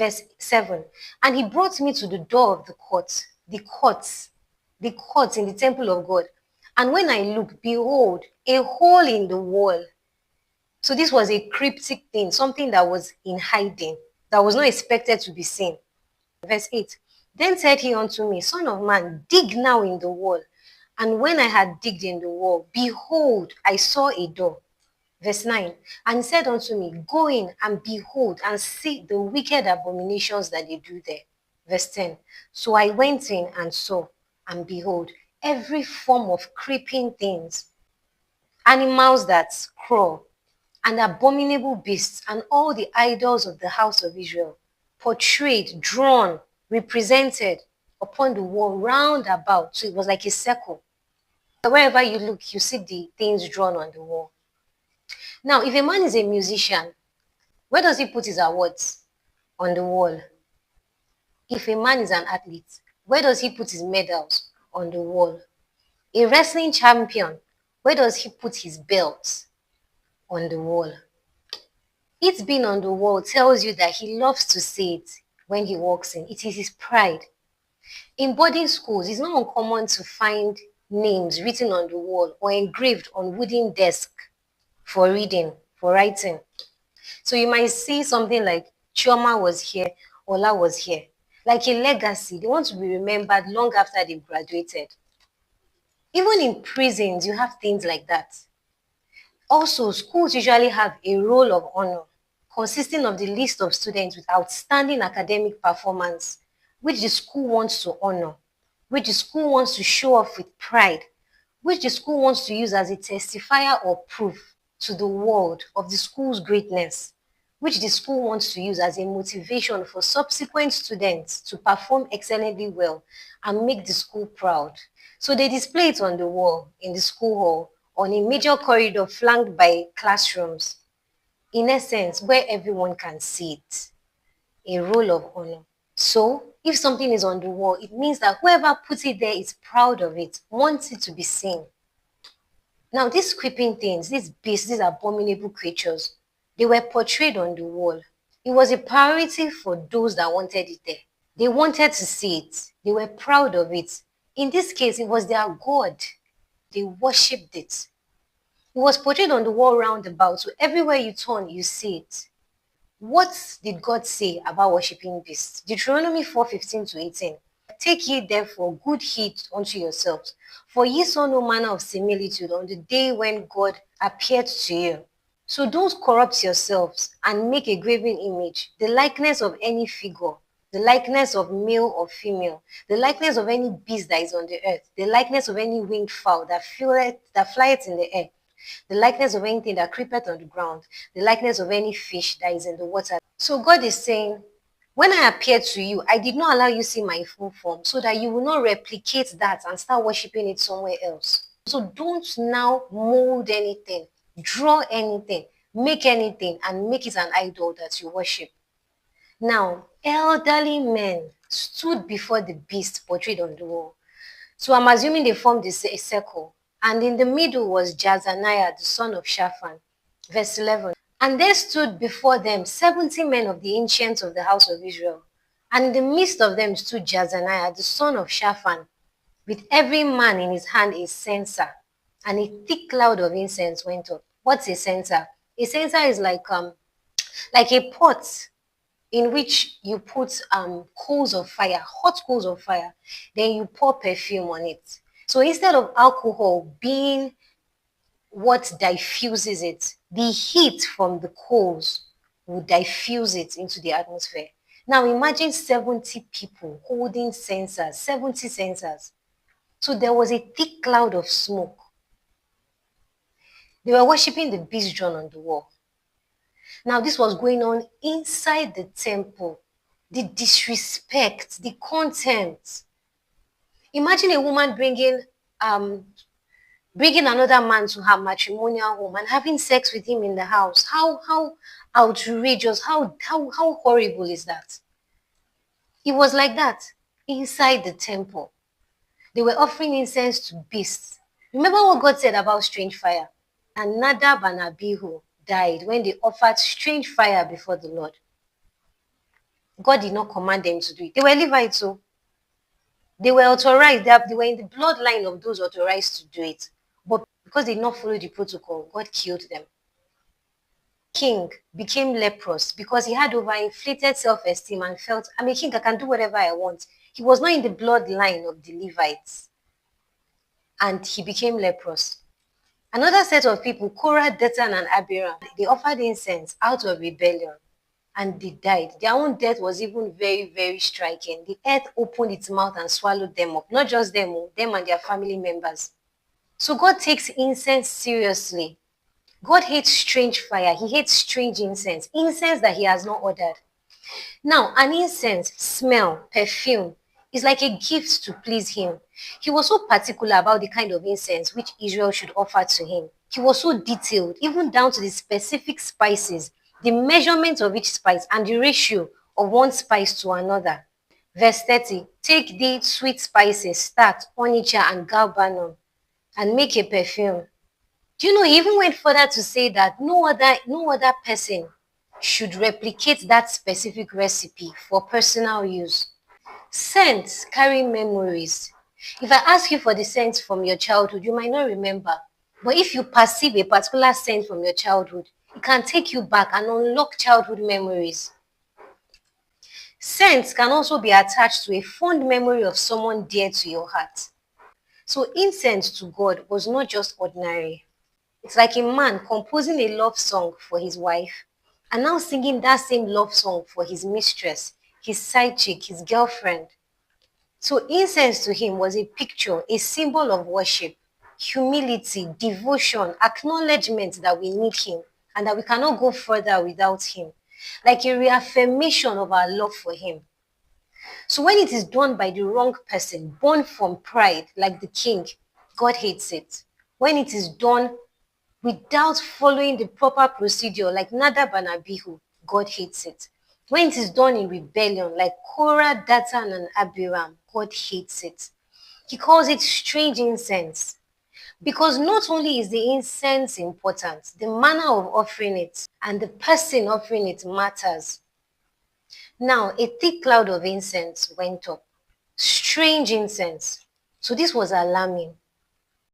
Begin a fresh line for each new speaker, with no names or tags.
Verse 7. And he brought me to the door of the courts in the temple of God. And when I looked, behold, a hole in the wall. So this was a cryptic thing, something that was in hiding, that was not expected to be seen. Verse 8. Then said he unto me, Son of man, dig now in the wall. And when I had digged in the wall, behold, I saw a door. Verse 9. And he said unto me, Go in and behold and see the wicked abominations that they do there. Verse 10. So I went in and saw, and behold, every form of creeping things, animals that crawl, and abominable beasts, and all the idols of the house of Israel, portrayed, drawn, represented upon the wall round about. So it was like a circle. Wherever you look, you see the things drawn on the wall. Now, if a man is a musician, where does he put his awards? On the wall. If a man is an athlete, where does he put his medals? On the wall. A wrestling champion, where does he put his belts? On the wall. It being on the wall tells you that he loves to see it when he walks in. It is his pride. In boarding schools, it's not uncommon to find names written on the wall or engraved on wooden desk for reading, for writing. So you might see something like Chioma was here, Ola was here. Like a legacy. They want to be remembered long after they've graduated. Even in prisons, you have things like that. Also, schools usually have a roll of honor consisting of the list of students with outstanding academic performance, which the school wants to honor, which the school wants to show off with pride, which the school wants to use as a testifier or proof to the world of the school's greatness, which the school wants to use as a motivation for subsequent students to perform excellently well and make the school proud. So they display it on the wall in the school hall, on a major corridor flanked by classrooms, in essence, where everyone can see it, a roll of honor. So, if something is on the wall, it means that whoever puts it there is proud of it, wants it to be seen. Now, these creeping things, these beasts, these abominable creatures, they were portrayed on the wall. It was a priority for those that wanted it there. They wanted to see it. They were proud of it. In this case, it was their God. They worshipped it. It was portrayed on the wall round about, so everywhere you turn, you see it. What did God say about worshipping beasts? Deuteronomy 4:15 to 18. Take ye therefore good heed unto yourselves, for ye saw no manner of similitude on the day when God appeared to you. So don't corrupt yourselves and make a graven image, the likeness of any figure, the likeness of male or female, the likeness of any beast that is on the earth, the likeness of any winged fowl that flieth in the air, the likeness of anything that creepeth on the ground, the likeness of any fish that is in the water. So God is saying, when I appeared to you, I did not allow you to see my full form so that you will not replicate that and start worshiping it somewhere else. So don't now mold anything, draw anything, make anything, and make it an idol that you worship. Now, elderly men stood before the beast portrayed on the wall. So I'm assuming they formed a circle. And in the middle was Jazaniah, the son of Shaphan. Verse 11. And there stood before them 70 men of the ancients of the house of Israel. And in the midst of them stood Jazaniah, the son of Shaphan, with every man in his hand a censer. And a thick cloud of incense went up. What's a censer? A censer is like a pot in which you put coals of fire, hot coals of fire, then you pour perfume on it. So instead of alcohol being what diffuses it, the heat from the coals will diffuse it into the atmosphere. Now imagine 70 people holding censers, 70 censers. So there was a thick cloud of smoke. They were worshipping the beast drawn on the wall. Now this was going on inside the temple. The disrespect, the contempt. Imagine a woman bringing another man to her matrimonial home and having sex with him in the house. How outrageous, how horrible is that? It was like that inside the temple. They were offering incense to beasts. Remember what God said about strange fire? And Nadab and Abihu died when they offered strange fire before the Lord. God did not command them to do it. They were Levites, so they were authorized. They were in the bloodline of those authorized to do it. But because they did not follow the protocol, God killed them. King became leprous because he had overinflated self-esteem and felt, I'm a king, I can do whatever I want. He was not in the bloodline of the Levites, and he became leprous. Another set of people, Korah, Dathan, and Abiram, they offered incense out of rebellion and they died. Their own death was even very, very striking. The earth opened its mouth and swallowed them up. Not just them, them and their family members. So God takes incense seriously. God hates strange fire. He hates strange incense. Incense that he has not ordered. Now, an incense, smell, perfume is like a gift to please him. He was so particular about the kind of incense which Israel should offer to him. He was so detailed, even down to the specific spices, the measurement of each spice, and the ratio of one spice to another. Verse 30, take the sweet spices, start, onycha, and galbanum, and make a perfume. Do you know, he even went further to say that no other person should replicate that specific recipe for personal use. Scents carry memories. If I ask you for the scent from your childhood, you might not remember. But if you perceive a particular scent from your childhood, it can take you back and unlock childhood memories. Scents can also be attached to a fond memory of someone dear to your heart. So incense to God was not just ordinary. It's like a man composing a love song for his wife and now singing that same love song for his mistress, his side chick, his girlfriend. So incense to him was a picture, a symbol of worship, humility, devotion, acknowledgement that we need him and that we cannot go further without him. Like a reaffirmation of our love for him. So when it is done by the wrong person, born from pride, like the king, God hates it. When it is done without following the proper procedure, like Nadab and Abihu, God hates it. When it is done in rebellion, like Korah, Dathan, and Abiram, God hates it. He calls it strange incense. Because not only is the incense important, the manner of offering it and the person offering it matters. Now, a thick cloud of incense went up. Strange incense. So this was alarming.